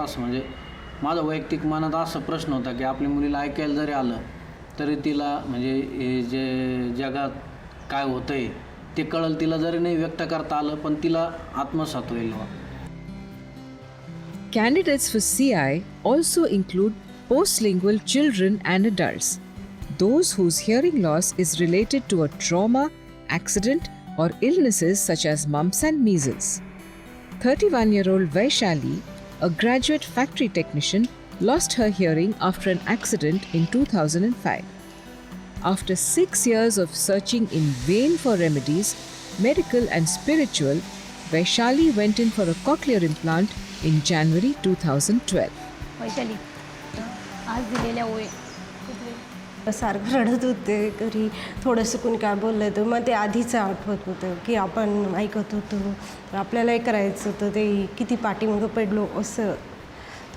असं म्हणजे माझा वैयक्तिक मनात असा प्रश्न होता की आपल्या मुलीला ऐकायला जरी आलं तरी तिला म्हणजे हे जे जगात काय होतंय ते कळलं, तिला जरी नाही व्यक्त करता आलं पण तिला आत्मसात होईल. Candidates for CI also include postlingual children and adults, those whose hearing loss is related to a trauma, accident, or illnesses such as mumps and measles. 31-year-old Vaishali, a graduate factory technician, lost her hearing after an accident in 2005. After 6 years of searching in vain for remedies, medical and spiritual, Vaishali went in for a cochlear implant in January 2012. Vaishali आज दिलेल्या ओळी सारखं रडत होते. घरी थोडंसं कोणी काय बोललं तर मग ते आधीचं आठवत होतं की आपण ऐकत होतो, आपल्यालाही करायचं होतं, ते किती पाठीमागं पडलो असं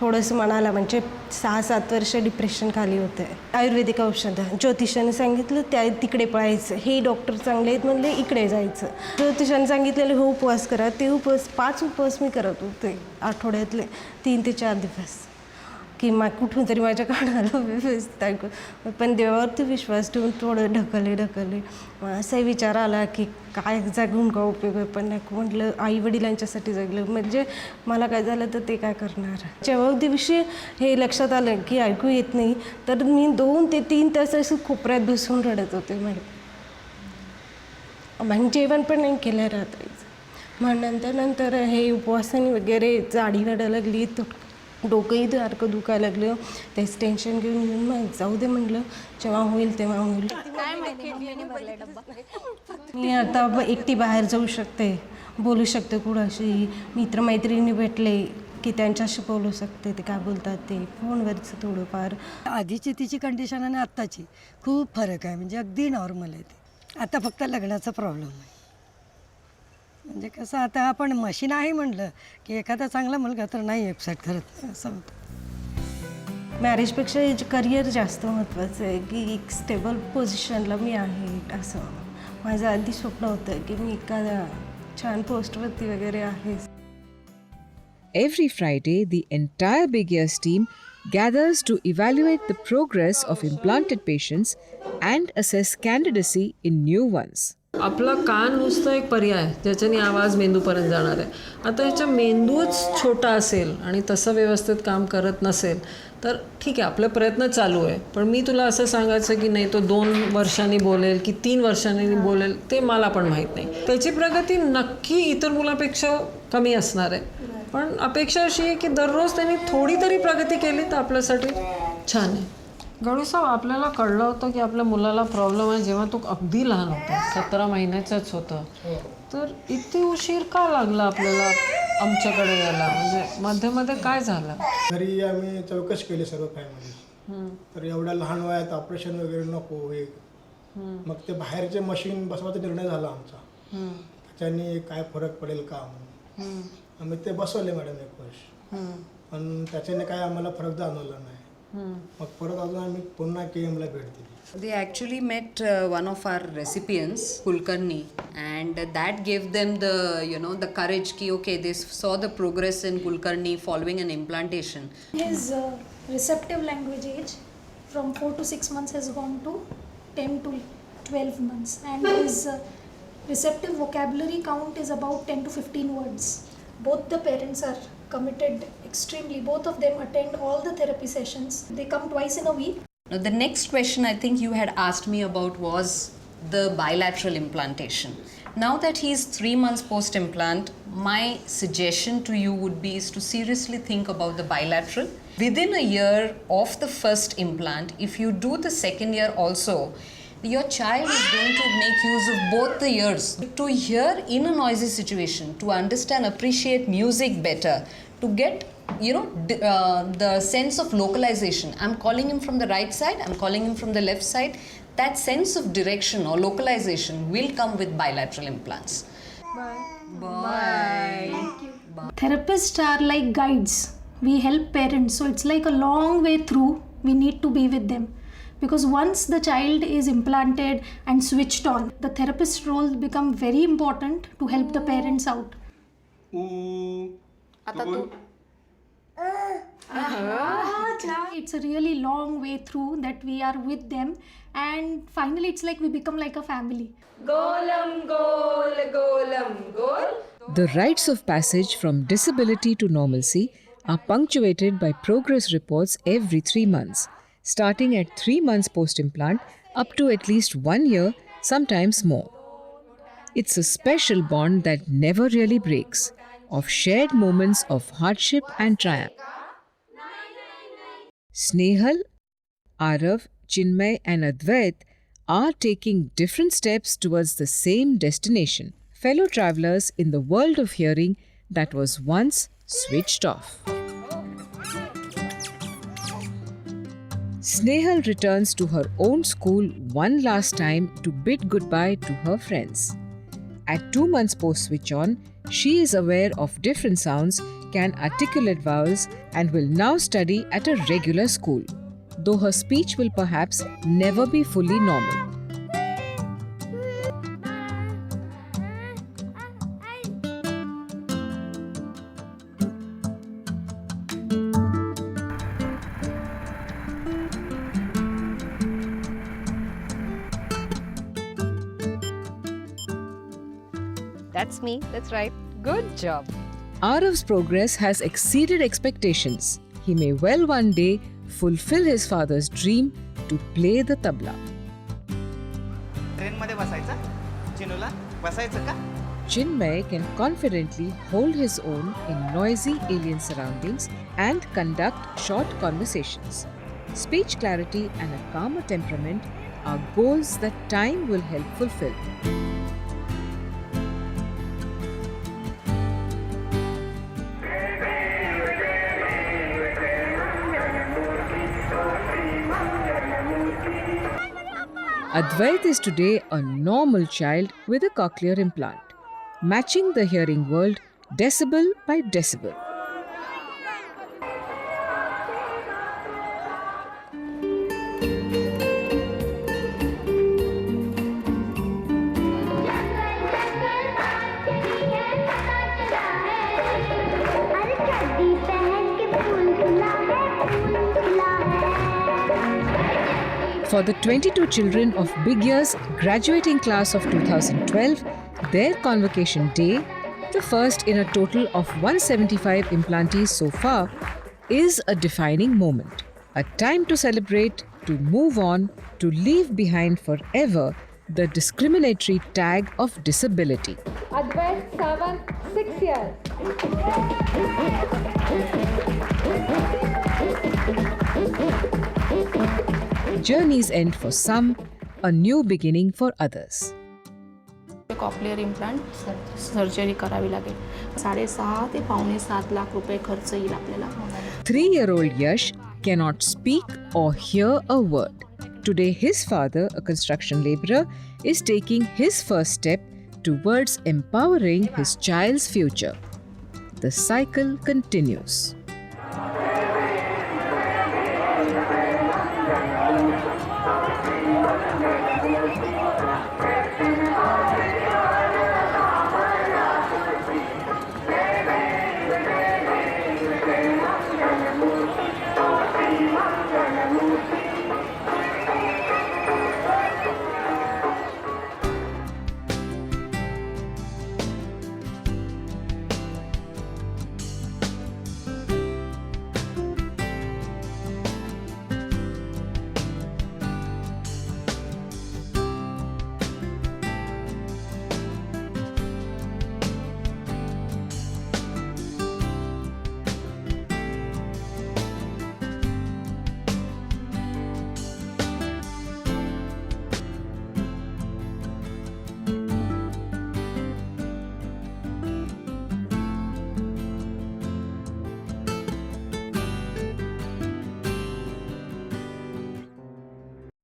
थोडंसं मनाला. म्हणजे 6-7 वर्ष डिप्रेशन खाली होते. आयुर्वेदिक औषधं ज्योतिषाने सांगितलं त्या तिकडे पळायचं, हे डॉक्टर चांगले आहेत म्हणले इकडे जायचं. ज्योतिषाने सांगितलेले हो उपवास करा, ते उपवास 5 उपवास मी करत होते आठवड्यातले 3 ते 4 दिवस की मग कुठून तरी माझ्या कानाला व्यवस्थित ऐकू. पण देवावरती विश्वास ठेवून थोडं ढकलले. असाही विचार आला की काय जगून का उपयोग आहे. पण म्हटलं आई वडिलांच्यासाठी जगलं म्हणजे मला काय झालं तर ते काय करणार. जेव्हा दिवशी हे लक्षात आलं की ऐकू येत नाही तर मी 2 ते 3 तास असं कोपऱ्यात बसून रडत होते. मग जेवण पण नाही केलं रात्रीचं. मग नंतर हे उपवासाने वगैरे जाडी वाढायला लागली, डोकंही सारखं दुखायला लागलं. तेच टेन्शन घेऊन मग जाऊ दे म्हटलं, जेव्हा होईल तेव्हा होईल. मी आता एकटी बाहेर जाऊ शकते, बोलू शकते कुणाशी, मित्रमैत्रिणी भेटले की त्यांच्याशी बोलू शकते. ते काय बोलतात ते फोनवरचं थोडंफार. आधीची तिची कंडिशन आणि आत्ताची खूप फरक आहे. म्हणजे अगदी नॉर्मल आहे ते. आता फक्त लग्नाचा प्रॉब्लेम आहे. म्हणजे कसं आता आपण मशीन आहे म्हटलं की एखादा चांगला मुलगा तर नाही एक्सेप्ट करत असं होतं. मॅरेजपेक्षा करिअर जास्त महत्त्वाचं आहे की एक स्टेबल पोझिशनला मी आहे असं. माझं आधी स्वप्न होतं की मी एखाद्या छान पोस्टवरती वगैरे आहे. Every Friday, the entire Big Ears team gathers to evaluate the progress of implanted patients and assess candidacy in new ones. आपला कान नुसतं एक पर्याय ज्याच्याने आवाज मेंदूपर्यंत जाणार आहे. आता ह्याचा मेंदूच छोटा असेल आणि तसं व्यवस्थित काम करत नसेल तर ठीक आहे, आपले प्रयत्न चालू आहे. पण मी तुला असं सांगायचं की नाही तो 2 वर्षांनी बोलेल की 3 वर्षांनी बोलेल ते मला पण माहीत नाही. त्याची प्रगती नक्की इतर मुलापेक्षा कमी असणार आहे. पण अपेक्षा अशी आहे की दररोज त्यांनी थोडी तरी प्रगती केली तर आपल्यासाठी छान आहे. गणेशराव, आपल्याला कळलं होतं की आपल्या मुलाला प्रॉब्लेम आहे जेव्हा तो अगदी लहान होता, 17 महिन्याचाच होता. तर इतकी उशीर का लागला आपल्याला आमच्याकडे यायला? म्हणजे मध्ये काय झालं? घरी आम्ही चौकशी केली सर्व फॅमिली. तर एवढ्या लहान वयात ऑपरेशन वगैरे नको हे. मग ते बाहेरचे मशीन बसवायचा निर्णय झाला आमचा. त्याच्याने काय फरक पडेल का म्हणून आम्ही ते बसवले मॅडम 1 वर्ष. पण त्याच्याने काय आम्हाला फरक जाणवला नाही. मग परत अजून आम्ही पुन्हा KMला भेट दिली. They actually met one of our recipients, Kulkarni, and that gave them the courage ki okay, they saw the progress in Kulkarni following an implantation. his receptive language age from 4 to 6 months has gone to 10 to 12 months, and his receptive vocabulary count is about 10 to 15 words. Both the parents are committed extremely. Both of them attend all the therapy sessions. They come twice in a week. Now the next question I think you had asked me about was the bilateral implantation. Now that he's 3 months post implant, my suggestion to you would be is to seriously think about the bilateral. Within a year of the first implant, if you do the second year also, your child is going to make use of both the ears to hear in a noisy situation, to understand, appreciate music better, to get the sense of localization. I'm calling him from the right side, I'm calling him from the left side. That sense of direction or localization will come with bilateral implants. Bye. Therapists are like guides. We help parents, so it's like a long way through. We need to be with them. Because once the child is implanted and switched on, the therapist role become very important to help the parents out. आता तू It's a really long way through that we are with them, and finally it's like we become like a family. The rites of passage from disability to normalcy are punctuated by progress reports every 3 months, starting at 3 months post-implant up to at least 1 year, sometimes more. It's a special bond that never really breaks, of shared moments of hardship and triumph. Snehal, Arav, Chinmay and Advait are taking different steps towards the same destination, fellow travelers in the world of hearing that was once switched off. Snehal returns to her own school one last time to bid goodbye to her friends. At 2 months post-switch on, she is aware of different sounds, can articulate vowels and will now study at a regular school, though her speech will perhaps never be fully normal. That's me. That's right. Good job. Arav's progress has exceeded expectations. He may well one day fulfill his father's dream to play the tabla. ट्रेनमध्ये बसायचं चिनूला बसायचं का Chinmay can confidently hold his own in noisy alien surroundings and conduct short conversations. Speech clarity and a calmer temperament are goals that time will help fulfill. Advait is today a normal child with a cochlear implant, matching the hearing world decibel by decibel. For the 22 children of Big Year's graduating class of 2012, their convocation day, the first in a total of 175 implantees so far, is a defining moment. A time to celebrate, to move on, to leave behind forever the discriminatory tag of disability. Advait Sawant, 6 years. Journeys end for some, a new beginning for others. Cochlear implant surgery करावी लागेल 6.5 ते 7.5 लाख रुपये खर्च येईल आपल्याला 3-year-old Yash cannot speak or hear a word. Today, his father, a construction laborer, is taking his first step towards empowering his child's future. The cycle continues.